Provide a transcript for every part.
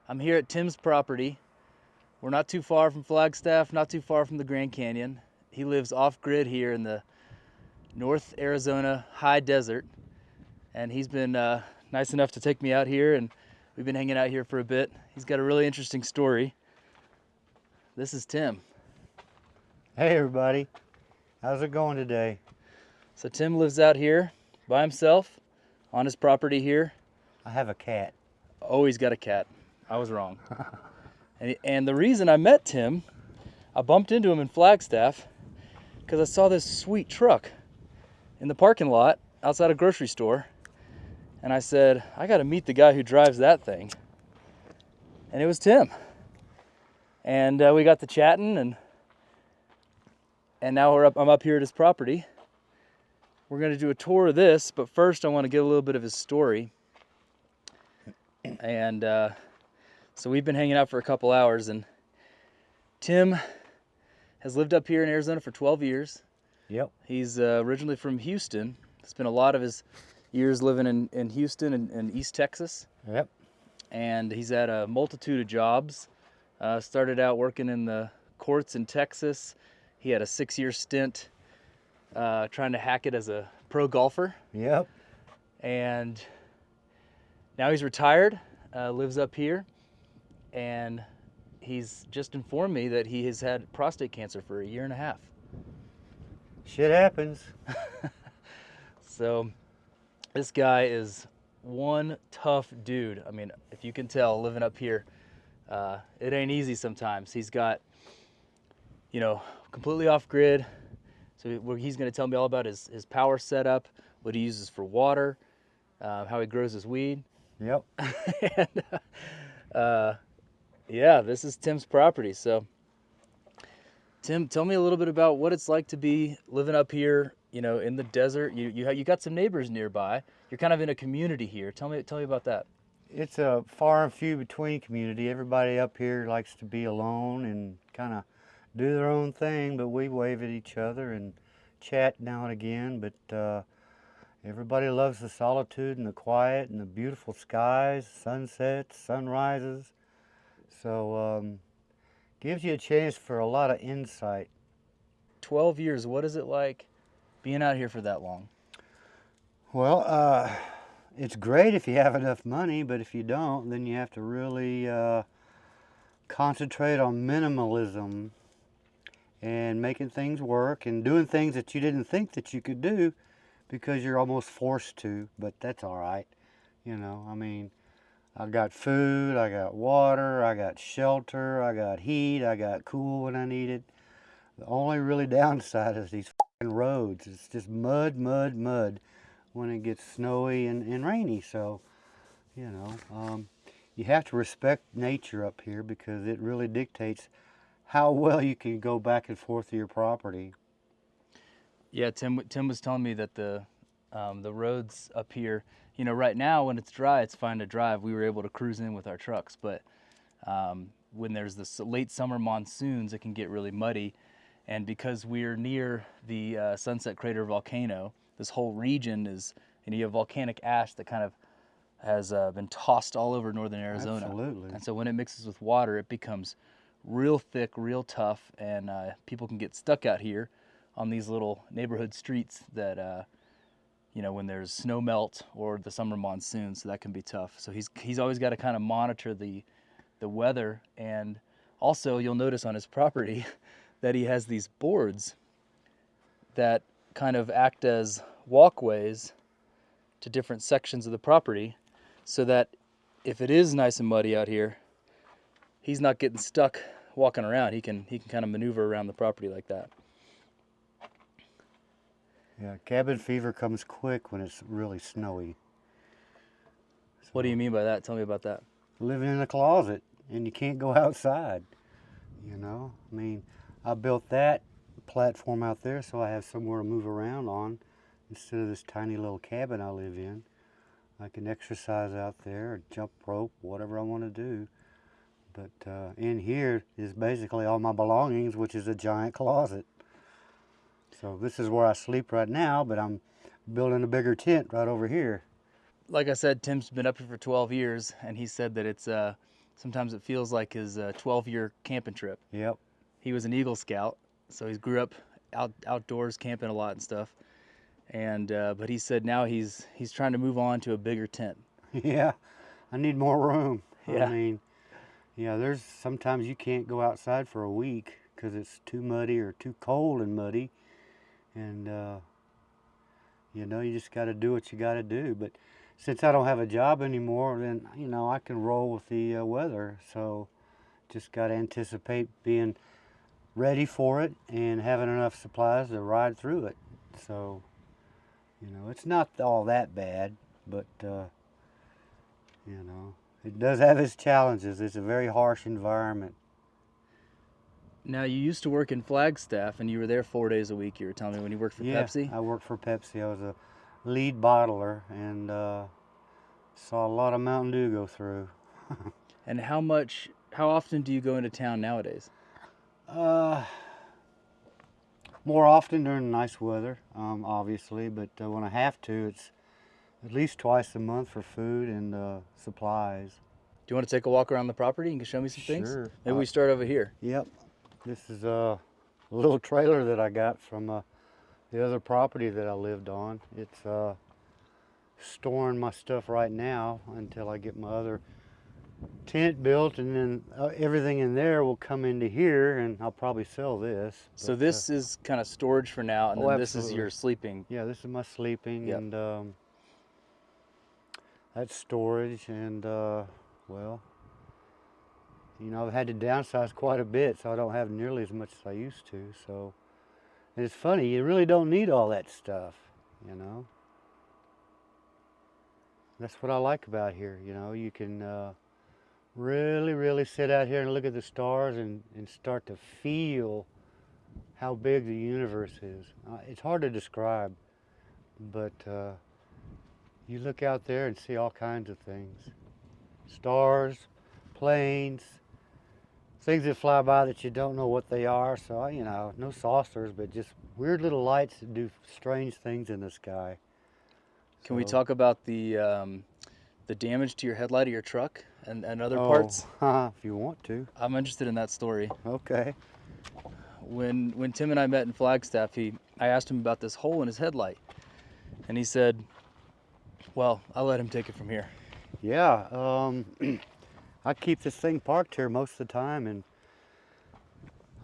I'm here at Tim's property. We're not too far from Flagstaff, not too far from the Grand Canyon. He lives off-grid here in the North Arizona high desert, and he's been nice enough to take me out here, and we've been hanging out here for a bit. He's got a really interesting story. This is Tim. Hey everybody, how's it going today? So Tim lives out here by himself on his property here. I have a cat. Oh, he's got a cat. I was wrong. And the reason I met Tim, I bumped into him in Flagstaff because I saw this sweet truck in the parking lot outside a grocery store. And I said, I got to meet the guy who drives that thing. And it was Tim. And we got to chatting, and now I'm up here at his property. We're going to do a tour of this, but first I want to get a little bit of his story. And so we've been hanging out for a couple hours, and Tim has lived up here in Arizona for 12 years. Yep. He's originally from Houston. Spent a lot of his years living in Houston and East Texas. Yep. And he's had a multitude of jobs. Started out working in the courts in Texas. He had a 6-year stint trying to hack it as a pro golfer. Yep. And now he's retired, lives up here, and he's just informed me that he has had prostate cancer for 1.5 years. Shit happens. So this guy is one tough dude. I mean, if you can tell, living up here, it ain't easy sometimes. He's got, completely off grid. So he's going to tell me all about his power setup, what he uses for water, how he grows his weed. Yep. And yeah, this is Tim's property. So Tim, tell me a little bit about what it's like to be living up here, in the desert. You got some neighbors nearby. You're kind of in a community here. Tell me about that. It's a far and few between community. Everybody up here likes to be alone and kind of do their own thing, but we wave at each other and chat now and again. But everybody loves the solitude and the quiet and the beautiful skies, sunsets, sunrises. So gives you a chance for a lot of insight. 12 years, what is it like being out here for that long? Well, it's great if you have enough money, but if you don't, then you have to really concentrate on minimalism and making things work and doing things that you didn't think that you could do because you're almost forced to, but that's all right. I mean, I got food, I got water, I got shelter, I got heat, I got cool when I need it. The only really downside is these f***ing roads. It's just mud, mud, mud when it gets snowy and rainy. So, you have to respect nature up here because it really dictates how well you can go back and forth to your property. Yeah, Tim was telling me that the roads up here, right now when it's dry, it's fine to drive. We were able to cruise in with our trucks, but when there's the late summer monsoons, it can get really muddy. And because we're near the Sunset Crater volcano, this whole region is, you have volcanic ash that kind of has been tossed all over northern Arizona. Absolutely. And so when it mixes with water, it becomes real thick, real tough, and people can get stuck out here on these little neighborhood streets that, when there's snow melt or the summer monsoon, so that can be tough. So he's always got to kind of monitor the weather. And also you'll notice on his property that he has these boards that kind of act as walkways to different sections of the property, so that if it is nice and muddy out here, he's not getting stuck walking around. He can kind of maneuver around the property like that. Yeah, cabin fever comes quick when it's really snowy. So, what do you mean by that? Tell me about that. Living in a closet and you can't go outside. I mean, I built that platform out there so I have somewhere to move around on instead of this tiny little cabin I live in. I can exercise out there, or jump rope, whatever I want to do. But in here is basically all my belongings, which is a giant closet. So this is where I sleep right now, but I'm building a bigger tent right over here. Like I said, Tim's been up here for 12 years, and he said that it's Sometimes it feels like his 12-year camping trip. Yep. He was an Eagle Scout, so he grew up outdoors camping a lot and stuff. And but he said now he's trying to move on to a bigger tent. Yeah, I need more room. I Yeah. mean, yeah, there's sometimes you can't go outside for a week because it's too muddy or too cold and muddy. And, you know, you just got to do what you got to do. But since I don't have a job anymore, then, you know, I can roll with the weather. So just got to anticipate being ready for it and having enough supplies to ride through it. So, you know, it's not all that bad, but, you know, it does have its challenges. It's a very harsh environment. Now you used to work in Flagstaff, and you were there 4 days a week. You were telling me when you worked for Yeah, Pepsi. I worked for Pepsi. I was a lead bottler and saw a lot of Mountain Dew go through. And how often do you go into town nowadays? Uh, More often during nice weather, obviously, but when I have to, it's at least twice a month for food and supplies. Do you want to take a walk around the property and show me some things? Sure. Maybe we start over here. Yep. This is a little trailer that I got from the other property that I lived on. It's storing my stuff right now until I get my other tent built, and then everything in there will come into here, and I'll probably sell this. So But, this is kind of storage for now, and oh, then this is absolutely. your sleeping. yeah, this is my sleeping, Yep. and that's storage, and well, you know, I've had to downsize quite a bit, so I don't have nearly as much as I used to. So, and it's funny, you really don't need all that stuff, you know. That's what I like about here. You know, you can really sit out here and look at the stars and start to feel how big the universe is. It's hard to describe, but you look out there and see all kinds of things. Stars, planes, things that fly by that you don't know what they are. So, you know, no saucers, but just weird little lights that do strange things in the sky. Can we So- talk about the damage to your headlight of your truck and other parts? If you want to. I'm interested in that story. Okay. When Tim and I met in Flagstaff, I asked him about this hole in his headlight, and he said, "Well, I'll let him take it from here." Yeah, I keep this thing parked here most of the time, and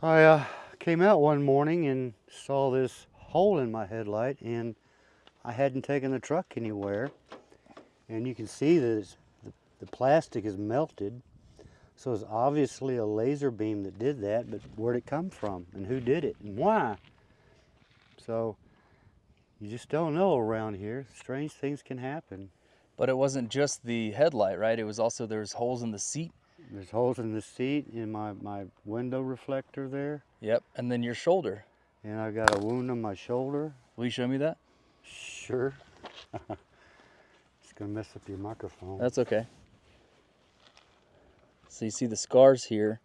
I came out one morning and saw this hole in my headlight, and I hadn't taken the truck anywhere, and you can see that the plastic is melted, so it's obviously a laser beam that did that, but where'd it come from, and who did it, and why? So you just don't know around here. Strange things can happen. But it wasn't just the headlight, right? It was also there's holes in the seat. There's holes in the seat, in my window reflector there, Yep, and then your shoulder. and I got a wound on my shoulder. Will you show me that? Sure. It's gonna mess up your microphone. That's okay. So you see the scars here.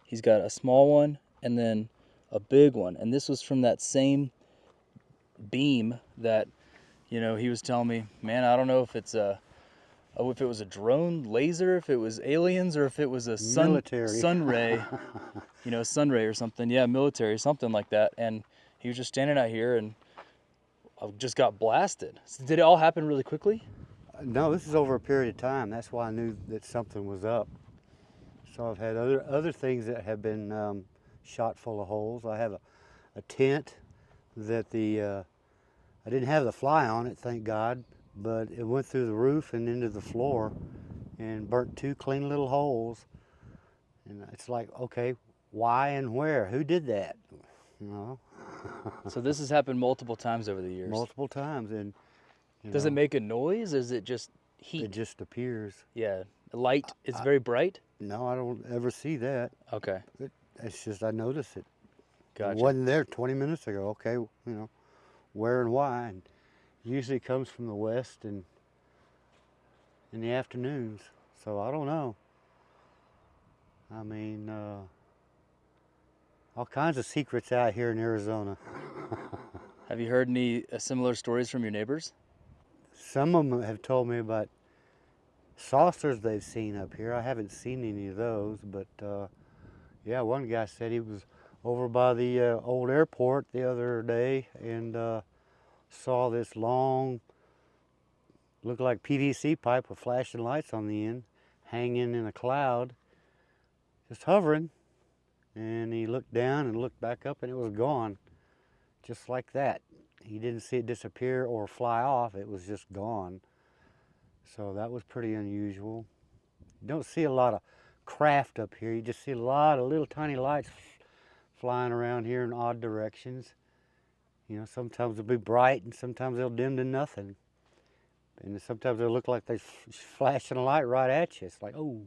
He's got a small one and then a big one. And this was from that same beam that, you know, he was telling me, man, I don't know if it's if it was a drone laser, if it was aliens, or if it was a Military. sun ray, you know, sun ray or something. Yeah, military, something like that. And he was just standing out here and I just got blasted. So did it all happen really quickly? No, this is over a period of time. That's why I knew that something was up. So I've had other things that have been shot full of holes. I have a tent that I didn't have the fly on it, thank God, but it went through the roof and into the floor and burnt 2 clean little holes. And it's like, okay, why and where? Who did that? You know? So this has happened multiple times over the years. Multiple times, and Does it make a noise? Or is it just heat? It just appears. Yeah, light. It's very bright. No, I don't ever see that. Okay, It's just I notice it. gotcha. It wasn't there 20 minutes ago. Okay, you know, where and why? And usually it comes from the west and in the afternoons. So I don't know. I mean, all kinds of secrets out here in Arizona. Have you heard any similar stories from your neighbors? Some of them have told me about saucers they've seen up here. I haven't seen any of those, but yeah, one guy said he was over by the old airport the other day and saw this long, looked like PVC pipe with flashing lights on the end, hanging in a cloud, just hovering. And he looked down and looked back up and it was gone, just like that. He didn't see it disappear or fly off, it was just gone. So that was pretty unusual. You don't see a lot of craft up here. You just see a lot of little tiny lights flying around here in odd directions. You know, sometimes they'll be bright and sometimes they'll dim to nothing. And sometimes they'll look like they're flashing a light right at you. It's like, oh,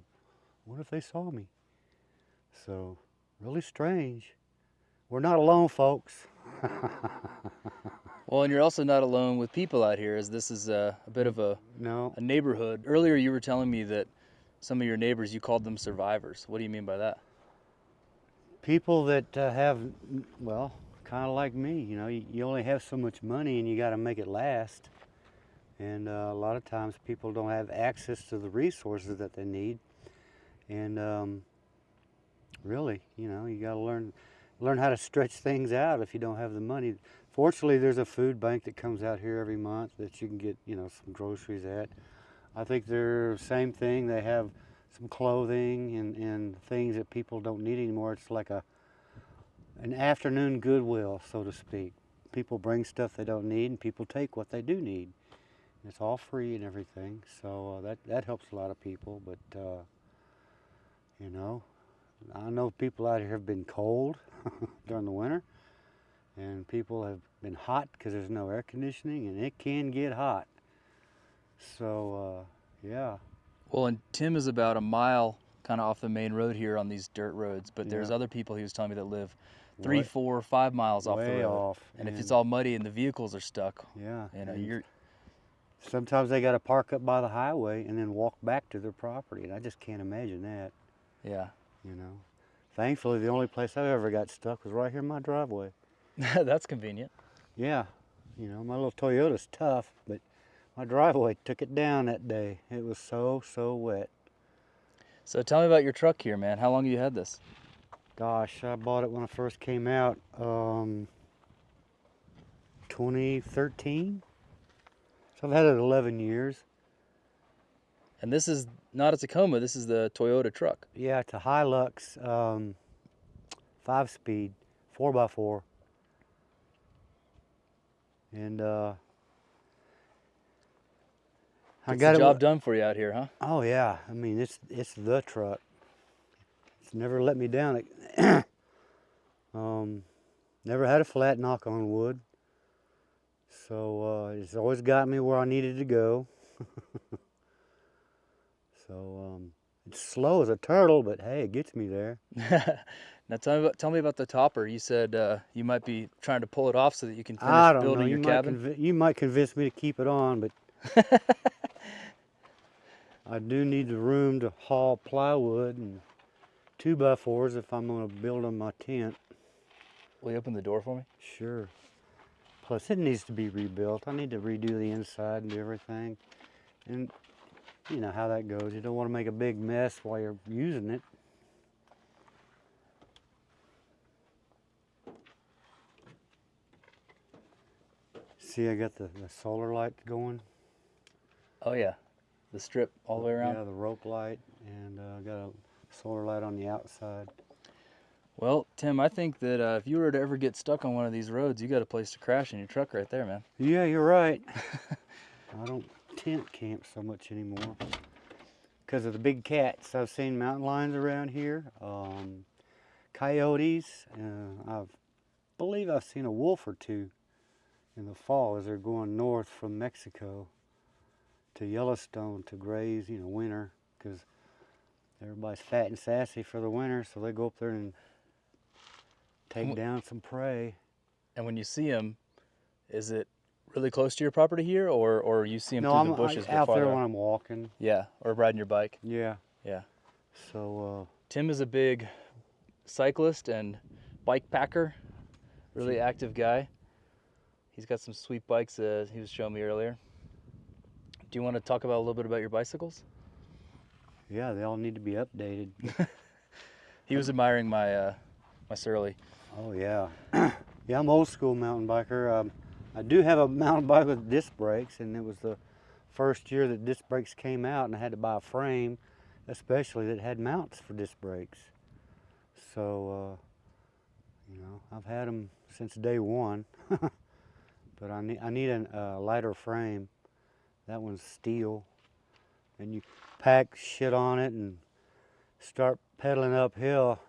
what if they saw me? So, really strange. We're not alone, folks. Well, and you're also not alone with people out here, as this is a bit of No, a neighborhood. Earlier, you were telling me that some of your neighbors, you called them survivors. What do you mean by that? people that have, well, kind of like me, you know, you only have so much money and you got to make it last. And a lot of times people don't have access to the resources that they need. And really, you know, you got to learn how to stretch things out if you don't have the money. Fortunately, there's a food bank that comes out here every month that you can get, you know, some groceries at. I think they're the same thing. They have some clothing and things that people don't need anymore. It's like an afternoon Goodwill, so to speak. People bring stuff they don't need and people take what they do need. It's all free and everything, so that helps a lot of people. But you know, I know people out here have been cold during the winter, and people have been hot because there's no air conditioning, and it can get hot. So yeah, Well, and Tim is about a mile kind of off the main road here on these dirt roads, but there's yeah, other people he was telling me that live 3, way, 4, 5 miles off the way road. off. And if it's all muddy and the vehicles are stuck, Yeah, you know, and you're sometimes they got to park up by the highway and then walk back to their property, and I just can't imagine that. yeah. You know, thankfully the only place I ever got stuck was right here in my driveway. That's convenient. Yeah, you know, my little Toyota's tough, but my driveway took it down that day. It was so wet. So tell me about your truck here, man. How long have you had this? Gosh, I bought it when I first came out, 2013. So I've had it 11 years. And this is not a Tacoma, this is the Toyota truck. Yeah, it's a Hilux, 5-speed, 4x4. And I Gets got the it. job done for you out here, huh? Oh yeah, I mean it's the truck. It's never let me down. Never had a flat, knock on wood. So it's always got me where I needed to go. So it's slow as a turtle, but hey, it gets me there. Now tell me about the topper. You said you might be trying to pull it off so that you can finish I don't know. building your cabin. You might convince me to keep it on, but I do need the room to haul plywood and 2x4s if I'm going to build on my tent. Will you open the door for me? Sure. Plus, it needs to be rebuilt. I need to redo the inside and everything. And you know how that goes. You don't want to make a big mess while you're using it. See, I got the solar light going. Oh yeah, the strip all the way around. Yeah, the rope light, and got a solar light on the outside. Well, Tim, I think that if you were to ever get stuck on one of these roads, you got a place to crash in your truck right there, man. Yeah, you're right. I don't tent camp so much anymore because of the big cats. I've seen mountain lions around here, coyotes. I believe I've seen a wolf or two in the fall as they're going north from Mexico to Yellowstone to graze, you know, winter, because everybody's fat and sassy for the winter, so they go up there and take down some prey. And when you see them, is it really close to your property here, or you see them No, through I'm the bushes? out farther there out? when I'm walking. Yeah, or riding your bike. Yeah. Yeah. So, Tim is a big cyclist and bike packer, really active guy. He's got some sweet bikes he was showing me earlier. Do you want to talk about a little bit about your bicycles? Yeah, they all need to be updated. He was admiring my Surly. Oh yeah, yeah. I'm old school mountain biker. I do have a mountain bike with disc brakes, and it was the first year that disc brakes came out, and I had to buy a frame, especially that had mounts for disc brakes. So I've had them since day one, but I need a lighter frame. That one's steel, and you pack shit on it and start pedaling uphill.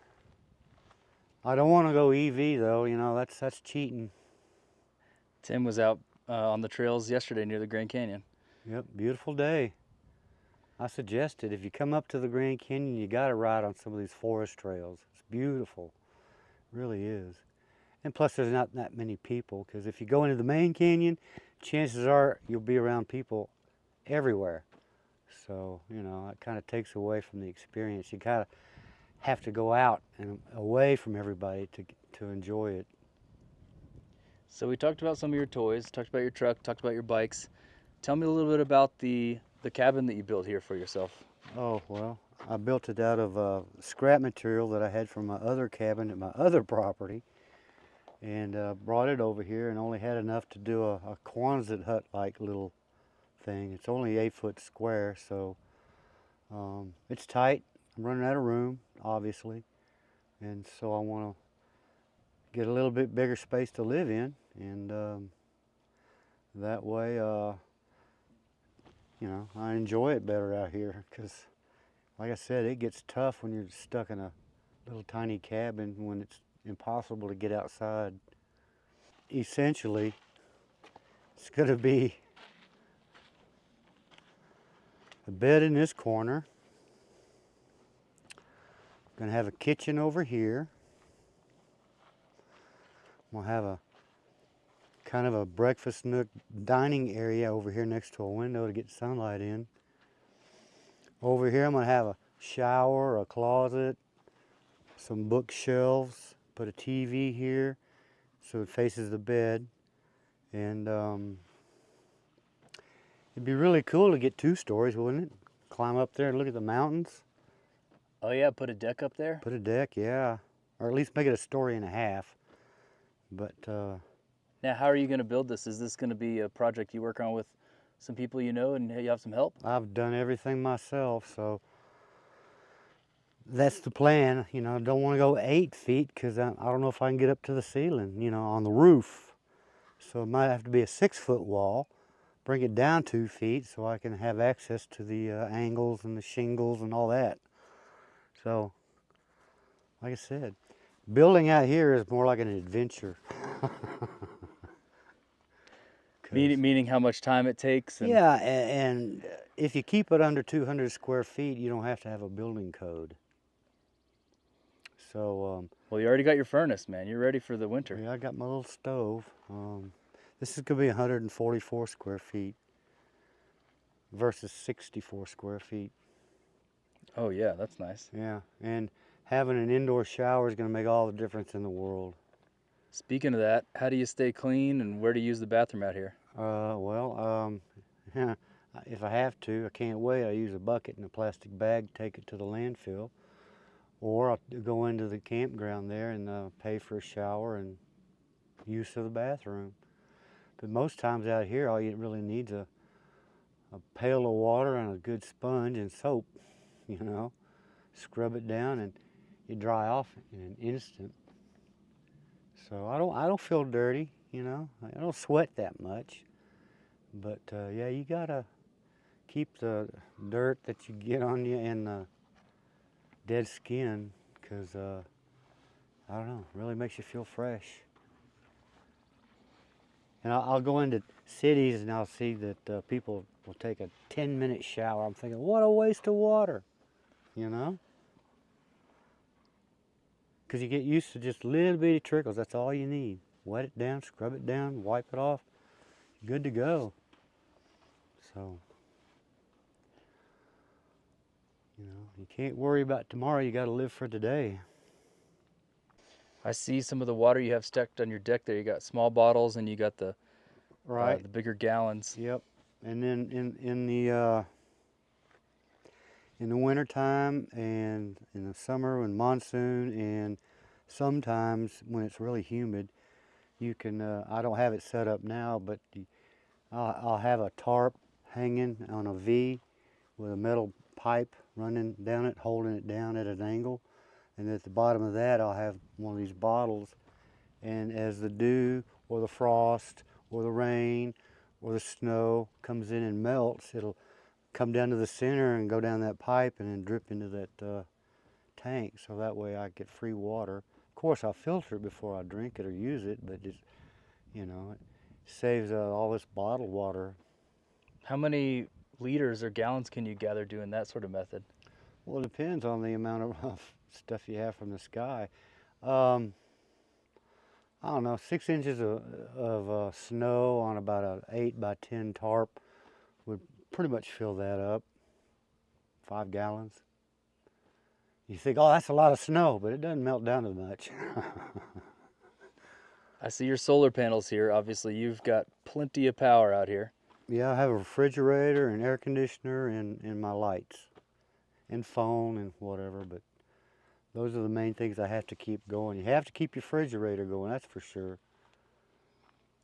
I don't want to go EV though. That's cheating. Tim was out on the trails yesterday near the Grand Canyon. Yep, beautiful day. I suggested if you come up to the Grand Canyon, you got to ride on some of these forest trails. It's beautiful, it really is. And plus, there's not that many people because if you go into the main canyon, chances are you'll be around people everywhere. So it kind of takes away from the experience. You kind of have to go out and away from everybody to enjoy it. So we talked about some of your toys, talked about your truck, talked about your bikes. Tell me a little bit about the cabin that you built here for yourself. Oh well, I built it out of scrap material that I had from my other cabin at my other property, and brought it over here and only had enough to do a Quonset hut like little thing. It's only 8 foot square, so it's tight. I'm running out of room, obviously, and so I want to get a little bit bigger space to live in, and that way, I enjoy it better out here because, like I said, it gets tough when you're stuck in a little tiny cabin when it's impossible to get outside. Essentially, it's going to be a bed in this corner. Going to have a kitchen over here. We'll have a kind of a breakfast nook dining area over here next to a window to get sunlight in. Over here I'm going to have a shower, a closet, some bookshelves, put a TV here so it faces the bed. And it'd be really cool to get 2 stories, wouldn't it? Climb up there and look at the mountains. Oh yeah, put a deck up there. Put a deck, yeah. Or at least make it a story and a half. But Now, how are you going to build this? Is this going to be a project you work on with some people you know and you have some help? I've done everything myself, so that's the plan. I don't want to go 8 feet because I don't know if I can get up to the ceiling, on the roof. So it might have to be a 6 foot wall, bring it down 2 feet so I can have access to the angles and the shingles and all that. So, like I said, building out here is more like an adventure. Meaning how much time it takes and Yeah, and if you keep it under 200 square feet, you don't have to have a building code. So, well, you already got your furnace, man. You're ready for the winter. yeah, I got my little stove. This is going to be 144 square feet versus 64 square feet. Oh yeah, that's nice. Yeah, and having an indoor shower is going to make all the difference in the world. Speaking of that, how do you stay clean and where do you use the bathroom out here? Well, if I have to, I can't wait. I use a bucket and a plastic bag, take it to the landfill, or I'll go into the campground there and pay for a shower and use of the bathroom. But most times out here, all you really need is a pail of water and a good sponge and soap, scrub it down and you dry off in an instant. So I don't feel dirty, I don't sweat that much. But yeah, you gotta keep the dirt that you get on you and the dead skin, because I don't know, it really makes you feel fresh. And I'll go into cities and I'll see that people will take a 10-minute shower. I'm thinking, what a waste of water, Because you get used to just little bitty trickles. That's all you need. Wet it down, scrub it down, wipe it off. Good to go. So, you can't worry about tomorrow. You got to live for today. I see some of the water you have stacked on your deck there. You got small bottles and you got the Right. the bigger gallons. Yep. And then in in the wintertime and in the summer and monsoon, and sometimes when it's really humid, you can, I don't have it set up now, but I'll have a tarp hanging on a V with a metal pipe running down it, holding it down at an angle. And at the bottom of that, I'll have one of these bottles. And as the dew or the frost or the rain or the snow comes in and melts, it'll come down to the center and go down that pipe and then drip into that tank. So that way I get free water. Of course, I'll filter it before I drink it or use it, but it, you know, it saves all this bottled water. How many liters or gallons can you gather doing that sort of method? Well, it depends on the amount of stuff you have from the sky. Um, I don't know, 6 inches of snow on about an 8 by 10 tarp would pretty much fill that up. 5 gallons. You think, oh, that's a lot of snow, but it doesn't melt down as much. I see your solar panels here. Obviously, you've got plenty of power out here. Yeah, I have a refrigerator and air conditioner and my lights and phone and whatever, but those are the main things I have to keep going. You have to keep your refrigerator going, that's for sure.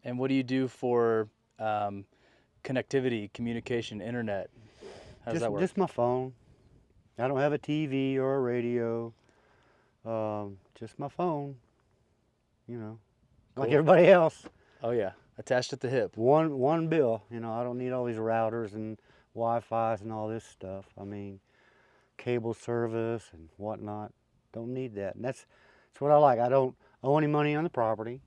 And what do you do for connectivity, communication, internet? How does that work? Just my phone. I don't have a TV or a radio. Just my phone, you know, like Cool. everybody else. Oh yeah, attached at the hip. One bill, you know, I don't need all these routers and Wi-Fi's and all this stuff. I mean, cable service and whatnot. Don't need that. And that's what I like. I don't owe any money on the property.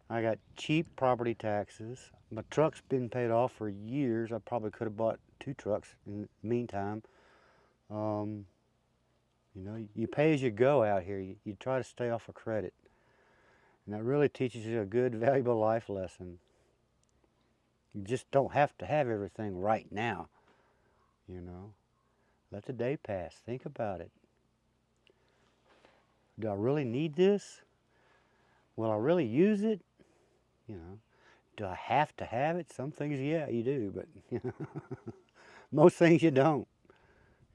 I got cheap property taxes. My truck's been paid off for years. I probably could have bought 2 trucks in the meantime. You know, you pay as you go out here. You try to stay off of credit. And that really teaches you a good, valuable life lesson. You just don't have to have everything right now, you know. Let the day pass. Think about it. Do I really need this? Will I really use it? You know, do I have to have it? Some things, yeah, you do, but you know, most things you don't,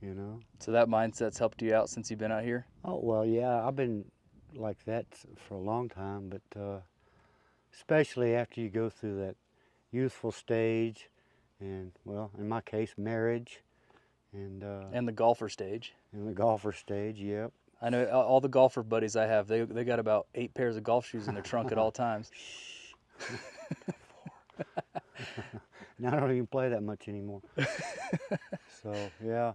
you know. So that mindset's helped you out since you've been out here? Oh, well, yeah, I've been like that for a long time, but especially after you go through that youthful stage and, well, in my case, marriage and the golfer stage. the golfer stage, yep. I know all the golfer buddies I have, they got about 8 pairs of golf shoes in their trunk at all times. Now I don't even play that much anymore. So, yeah,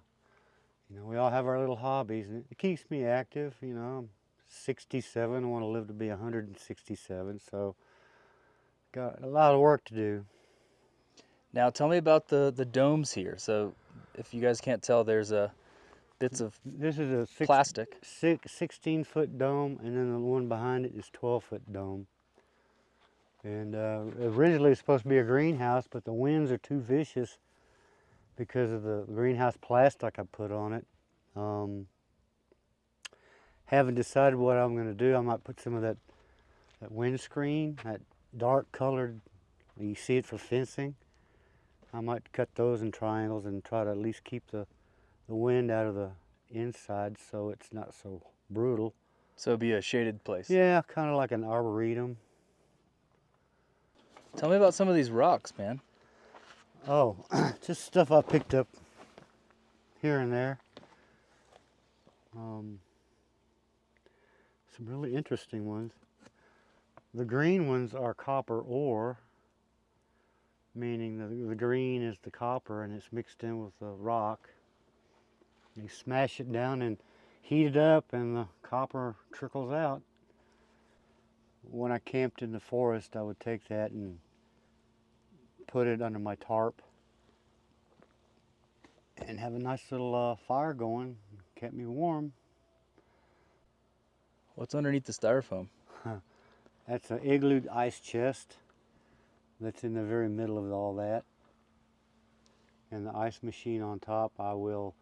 you know, we all have our little hobbies, and it keeps me active, you know. I'm 67, I want to live to be 167, so got a lot of work to do. Now tell me about the domes here. So if you guys can't tell, there's bits of This is a plastic. 16-foot dome, and then the one behind it is 12-foot dome. And originally it's supposed to be a greenhouse, but the winds are too vicious because of the greenhouse plastic I put on it. Haven't decided what I'm going to do. I might put some of that windscreen, that dark colored, you see it for fencing. I might cut those in triangles and try to at least keep the wind out of the inside so it's not so brutal. So it'd be a shaded place. Yeah, kind of like an arboretum. Tell me about some of these rocks, man. Oh, just stuff I picked up here and there. Some really interesting ones. The green ones are copper ore, meaning the green is the copper and it's mixed in with the rock. You smash it down and heat it up and the copper trickles out. When I camped in the forest, I would take that and put it under my tarp and have a nice little fire going. Kept me warm. What's underneath the styrofoam? That's an igloo ice chest that's in the very middle of all that. And the ice machine on top, I will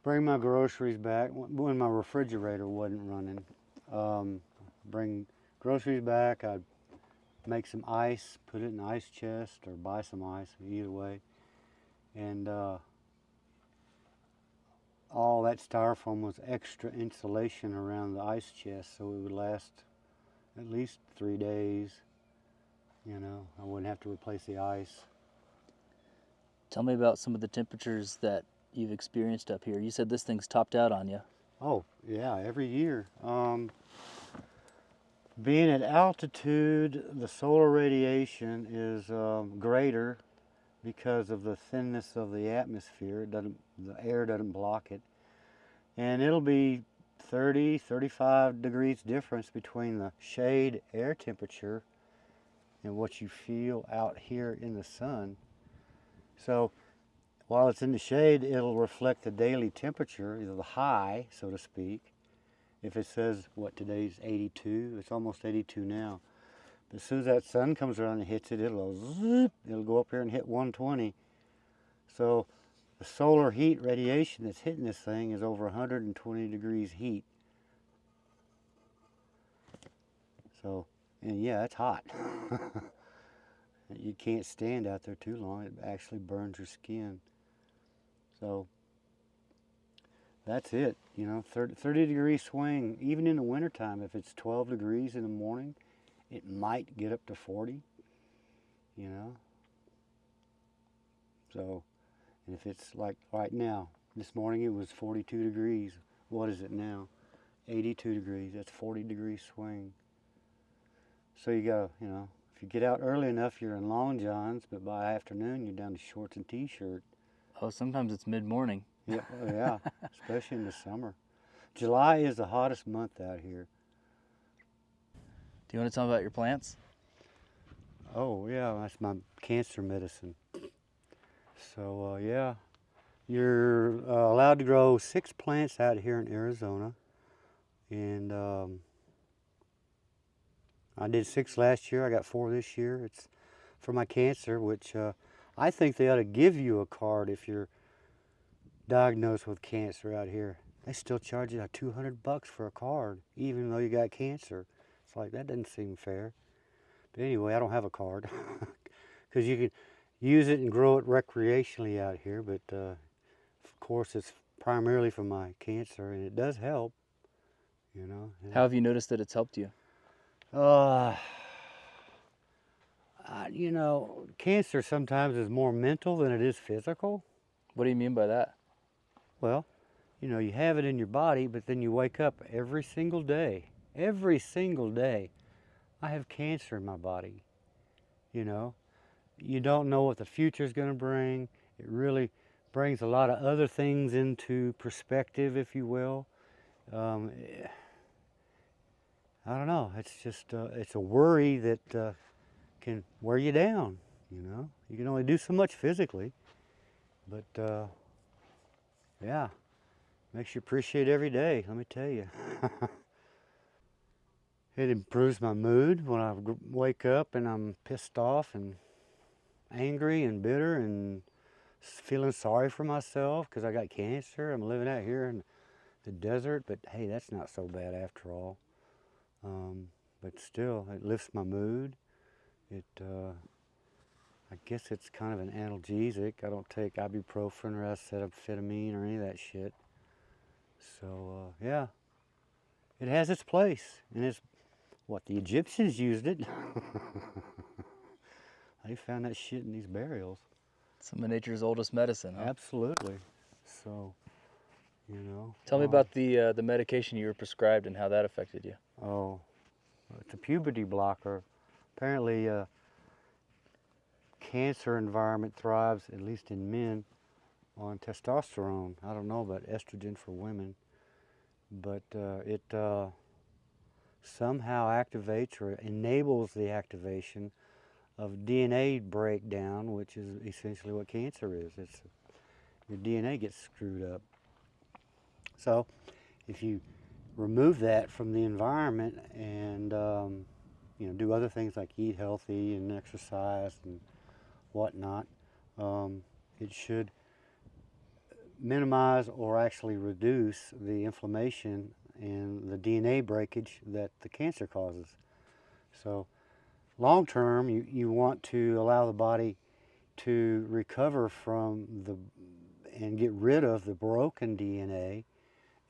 bring my groceries back when my refrigerator wasn't running. Bring groceries back, I'd make some ice, put it in the ice chest or buy some ice, either way. And all that styrofoam was extra insulation around the ice chest, so it would last at least 3 days. You know, I wouldn't have to replace the ice. Tell me about some of the temperatures that you've experienced up here. You said this thing's topped out on you. Oh, yeah, every year. Being at altitude, the solar radiation is greater because of the thinness of the atmosphere. The air doesn't block it. And it'll be 30, 35 degrees difference between the shade air temperature and what you feel out here in the sun. So while it's in the shade, it'll reflect the daily temperature, either the high, so to speak. If it says, what, today's 82, it's almost 82 now. But as soon as that sun comes around and hits it, it'll go zip, it'll go up here and hit 120. So the solar heat radiation that's hitting this thing is over 120 degrees heat. So, and yeah, it's hot. You can't stand out there too long. It actually burns your skin. So that's it. You know, 30 degree swing, even in the wintertime. If it's 12 degrees in the morning, it might get up to 40, you know. So, and if it's like right now, this morning it was 42 degrees. What is it now? 82 degrees. That's 40 degree swing. So you gotta, you know, if you get out early enough, you're in long johns, but by afternoon you're down to shorts and t-shirt. Oh, sometimes it's mid-morning. Yeah, yeah, especially in the summer. July is the hottest month out here. Do you want to tell me about your plants? Oh yeah, that's my cancer medicine. So yeah, you're allowed to grow 6 plants out here in Arizona, and I did 6 last year. I got 4 this year. It's for my cancer, which I think they ought to give you a card if you're diagnosed with cancer out here. They still charge you like $200 for a card, even though you got cancer. It's like, that doesn't seem fair. But anyway, I don't have a card because you can use it and grow it recreationally out here. But of course, it's primarily for my cancer, and it does help. You know. How have you noticed that it's helped you? You know, cancer sometimes is more mental than it is physical. What do you mean by that? Well, you know, you have it in your body, but then you wake up every single day. Every single day, I have cancer in my body. You know, you don't know what the future is going to bring. It really brings a lot of other things into perspective, if you will. I don't know. It's just it's a worry that can wear you down. You know, you can only do so much physically, but yeah, makes you appreciate every day. Let me tell you. It improves my mood when I wake up and I'm pissed off and angry and bitter and feeling sorry for myself because I got cancer. I'm living out here in the desert, but hey, that's not so bad after all. But still, it lifts my mood. I guess it's kind of an analgesic. I don't take ibuprofen or acetaminophen or any of that shit. So yeah, it has its place, and it's what the Egyptians used it. They found that shit in these burials. Some of nature's oldest medicine, huh? Absolutely. So, you know. Tell me about the medication you were prescribed and how that affected you. Oh, it's a puberty blocker. Apparently, cancer environment thrives, at least in men, on testosterone. I don't know about estrogen for women, but it somehow activates or enables the activation of DNA breakdown, which is essentially what cancer is. It's your DNA gets screwed up. So, if you remove that from the environment and you know, do other things like eat healthy and exercise and whatnot, it should minimize or actually reduce the inflammation and the DNA breakage that the cancer causes. So long term, you want to allow the body to recover from the and get rid of the broken DNA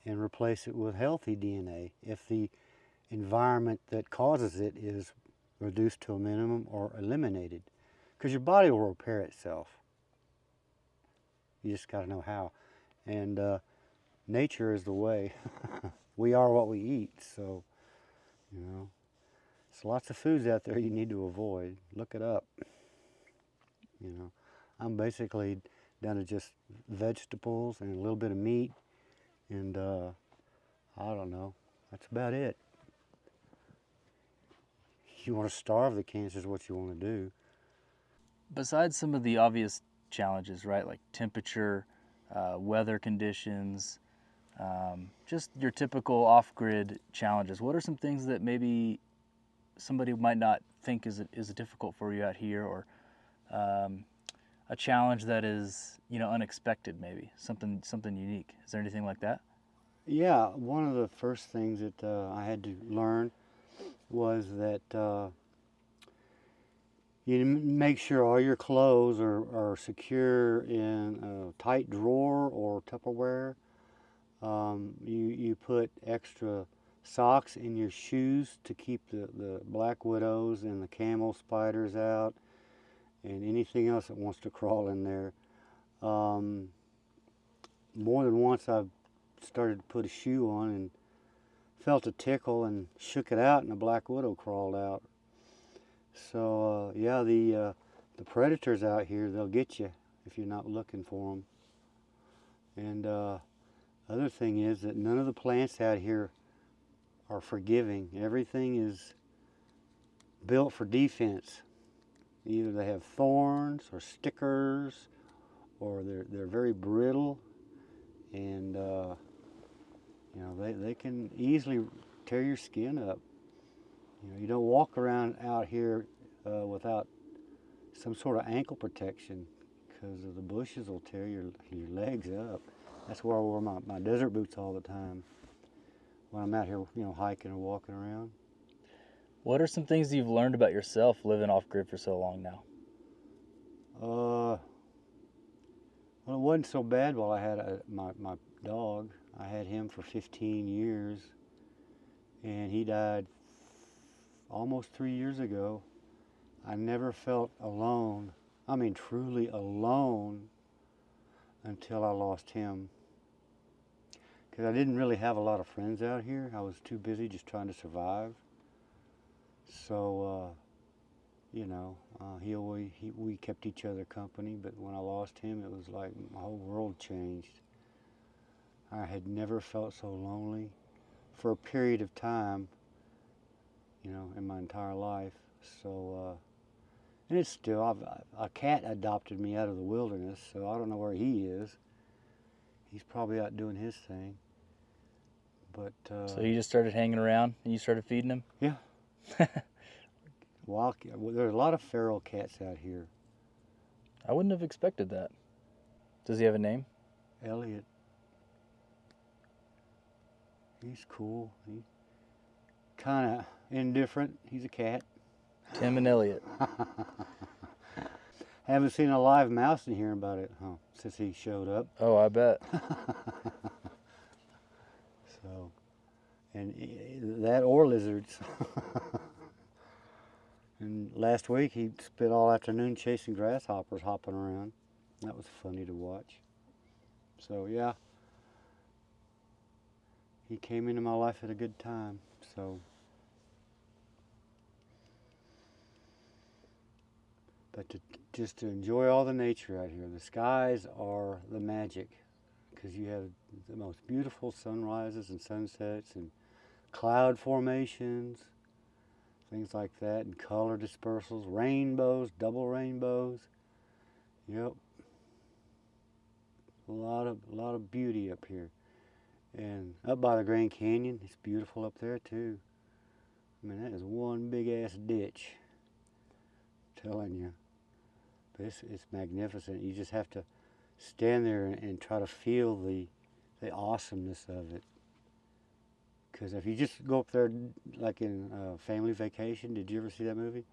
and replace it with healthy DNA if the environment that causes it is reduced to a minimum or eliminated. Because your body will repair itself. You just got to know how. And nature is the way. We are what we eat, so, you know. There's lots of foods out there you need to avoid. Look it up. You know, I'm basically down to just vegetables and a little bit of meat, and I don't know. That's about it. You want to starve the cancer is what you want to do. Besides some of the obvious challenges, right, like temperature, weather conditions, just your typical off-grid challenges, what are some things that maybe somebody might not think is difficult for you out here, or um, a challenge that is, unexpected, maybe something unique? Is there anything like that? Yeah, one of the first things that I had to learn was that you make sure all your clothes are secure in a tight drawer or Tupperware. You put extra socks in your shoes to keep the black widows and the camel spiders out and anything else that wants to crawl in there. Um, More than once I've started to put a shoe on and felt a tickle and shook it out and a black widow crawled out. So yeah, the predators out here, they'll get you if you're not looking for them. And other thing is that none of the plants out here are forgiving. Everything is built for defense. Either they have thorns or stickers, or they're very brittle, and they can easily tear your skin up. You don't walk around out here without some sort of ankle protection because the bushes will tear your legs up. That's why I wear my desert boots all the time when I'm out here, hiking or walking around. What are some things you've learned about yourself living off grid for so long now? Well, it wasn't so bad while I had my dog. I had him for 15 years, and he died almost 3 years ago. I never felt alone. I mean, truly alone until I lost him. Because I didn't really have a lot of friends out here. I was too busy just trying to survive. So, we kept each other company, but when I lost him, it was like my whole world changed. I had never felt so lonely for a period of time, in my entire life. So, and it's still, a cat adopted me out of the wilderness, so I don't know where he is. He's probably out doing his thing. But So you just started hanging around and you started feeding him? yeah, there's a lot of feral cats out here. I wouldn't have expected that. Does he have a name? Elliot, he's cool. He's kind of indifferent. He's a cat. Tim and Elliot. Haven't seen a live mouse in here about it, since he showed up. Oh, I bet. So, and that or lizards. And last week he spent all afternoon chasing grasshoppers hopping around. That was funny to watch. So yeah, he came into my life at a good time. So, but just to enjoy all the nature out here. The skies are the magic because you have the most beautiful sunrises and sunsets and cloud formations, things like that, and color dispersals, rainbows, double rainbows. Yep, a lot of beauty up here. And up by the Grand Canyon, it's beautiful up there too. I mean, that is one big ass ditch. I'm telling you, but it's magnificent. You just have to stand there and try to feel the awesomeness of it. Because if you just go up there like in Family Vacation, did you ever see that movie?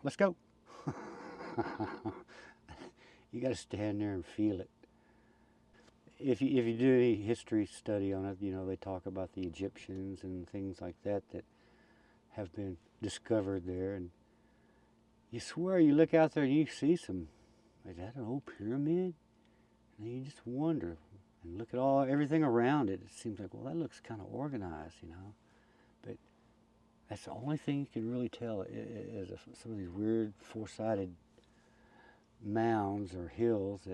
Let's go. You got to stand there and feel it. If you do any history study on it, they talk about the Egyptians and things like that that have been discovered there, and you swear you look out there and you see some. Is that an old pyramid? And you just wonder and look at everything around it. It seems like, well, that looks kind of organized. But that's the only thing you can really tell is some of these weird four-sided mounds or hills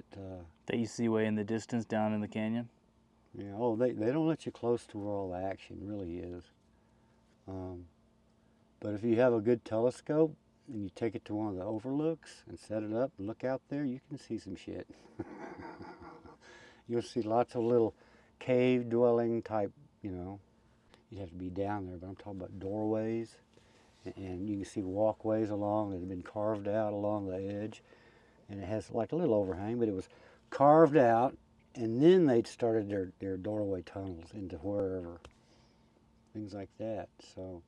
that you see way in the distance down in the canyon. they don't let you close to where all the action really is. But if you have a good telescope and you take it to one of the overlooks and set it up and look out there, you can see some shit. You'll see lots of little cave dwelling type, you'd have to be down there, but I'm talking about doorways, and you can see walkways along that have been carved out along the edge, and it has like a little overhang, but it was carved out, and then they'd started their doorway tunnels into wherever, things like that. So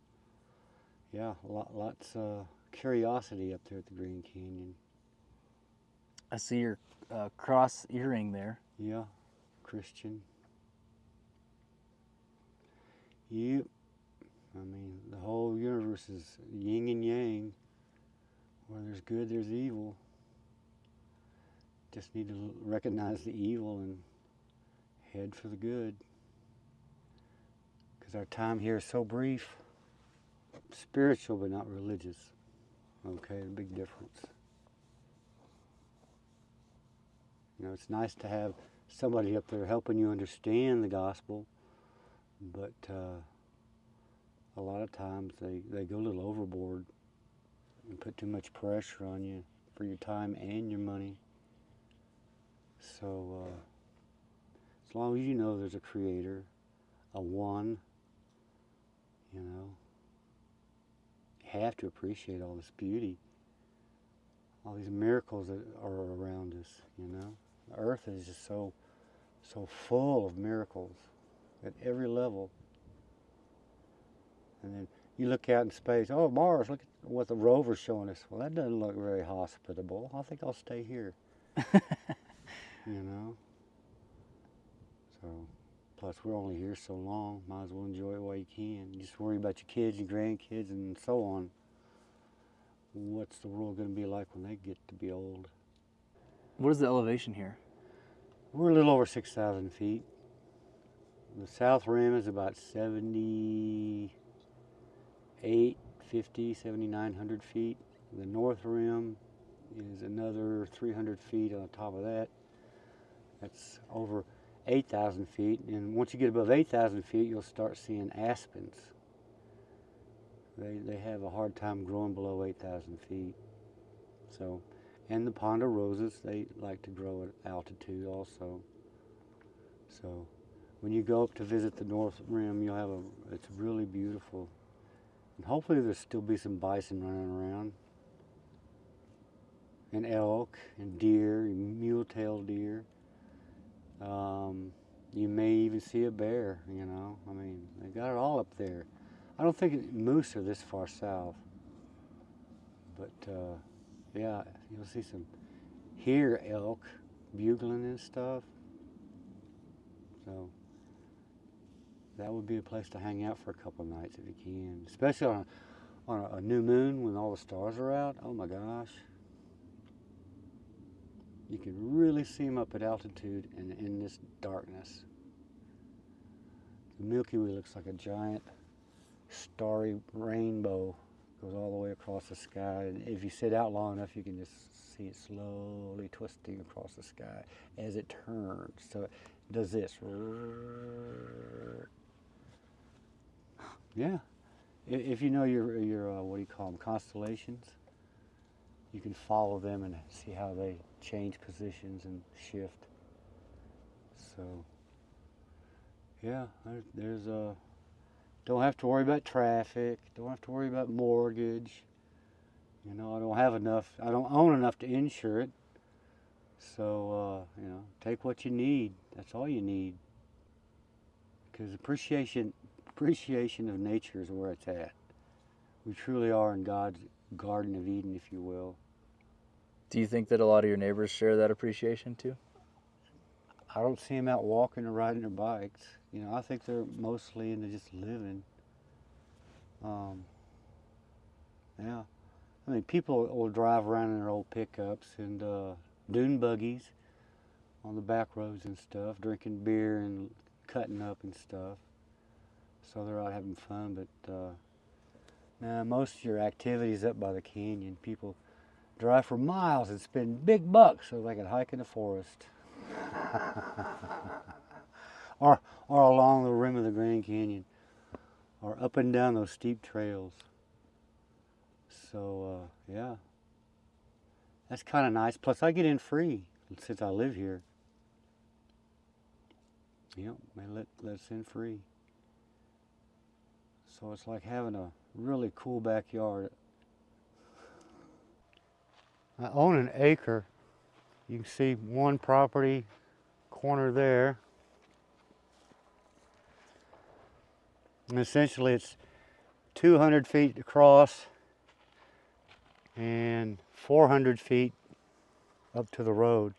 yeah, lots of curiosity up there at the Grand Canyon. I see your cross earring there. Yeah, Christian. Yep. I mean, the whole universe is yin and yang. Where there's good, there's evil. Just need to recognize the evil and head for the good. Because our time here is so brief. Spiritual, but not religious. Okay, a big difference. It's nice to have somebody up there helping you understand the gospel, but a lot of times they go a little overboard and put too much pressure on you for your time and your money. So as long as you know there's a creator, a one, you have to appreciate all this beauty, all these miracles that are around us. The earth is just so full of miracles at every level. And then you look out in space, oh, Mars, look at what the rover's showing us. Well, that doesn't look very hospitable. I think I'll stay here. So, plus we're only here so long, might as well enjoy it while you can. You just worry about your kids, your grandkids, and so on. What's the world going to be like when they get to be old? What is the elevation here? We're a little over 6,000 feet. The south rim is about 7,850, 7,900 feet. The north rim is another 300 feet on top of that. That's over 8,000 feet. And once you get above 8,000 feet, you'll start seeing aspens. They have a hard time growing below 8,000 feet. So, and the ponderosas, they like to grow at altitude also. So, when you go up to visit the North Rim, it's really beautiful. And hopefully there'll still be some bison running around. And elk, and deer, and mule-tailed deer. You may even see a bear, I mean, they got it all up there. I don't think moose are this far south. But, yeah, you'll see hear elk bugling and stuff. So, that would be a place to hang out for a couple of nights if you can. Especially on a new moon when all the stars are out. Oh my gosh. You can really see them up at altitude and in this darkness. The Milky Way looks like a giant starry rainbow. Goes all the way across the sky. And if you sit out long enough, you can just see it slowly twisting across the sky as it turns. So it does this. Yeah. If you know your what do you call them, constellations, you can follow them and see how they change positions and shift. So, yeah, there's don't have to worry about traffic, don't have to worry about mortgage. I don't have enough, I don't own enough to insure it. So, take what you need. That's all you need. Because appreciation of nature is where it's at. We truly are in God's Garden of Eden, if you will. Do you think that a lot of your neighbors share that appreciation too? I don't see them out walking or riding their bikes. You know, I think they're mostly into just living. Um, yeah. I mean, people will drive around in their old pickups and dune buggies on the back roads and stuff, drinking beer and cutting up and stuff. So they're out having fun, but nah, most of your activities up by the canyon, people drive for miles and spend big bucks so they can hike in the forest. or along the rim of the Grand Canyon, or up and down those steep trails. So, yeah, that's kind of nice. Plus, I get in free since I live here. Yep, they let us in free. So it's like having a really cool backyard. I own an acre. You can see one property corner there. And essentially it's 200 feet across and 400 feet up to the road.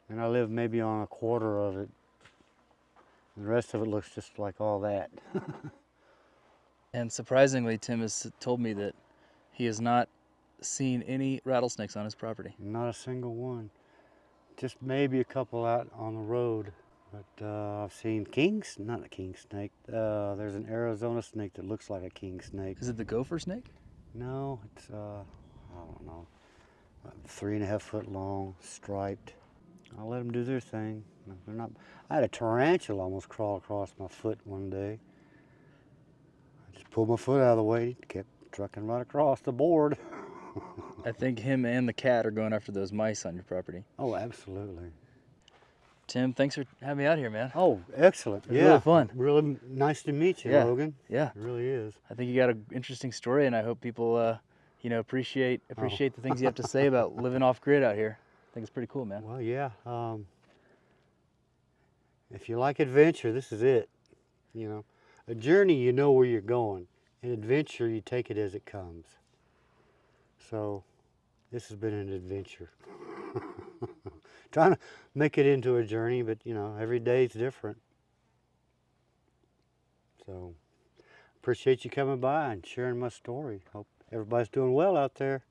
And I live maybe on a quarter of it. The rest of it looks just like all that. And surprisingly, Tim has told me that he has not seen any rattlesnakes on his property. Not a single one. Just maybe a couple out on the road. But I've seen not a king snake. There's an Arizona snake that looks like a king snake. Is it the gopher snake? No, it's, I don't know, 3.5 foot long, striped. I'll let them do their thing. They're not. I had a tarantula almost crawl across my foot one day. I just pulled my foot out of the way, kept trucking right across the board. I think him and the cat are going after those mice on your property. Oh, absolutely. Tim, thanks for having me out here, man. Oh, excellent. It was Yeah, really fun. Really nice to meet you, Yeah. Logan. Yeah. It really is. I think you got an interesting story, and I hope people, appreciate the things you have to say about living off grid out here. I think it's pretty cool, man. Well, yeah. If you like adventure, this is it. You know, a journey, you know where you're going. An adventure, you take it as it comes. So, this has been an adventure. Trying to make it into a journey, but you know, every day is different. So, appreciate you coming by and sharing my story. Hope everybody's doing well out there.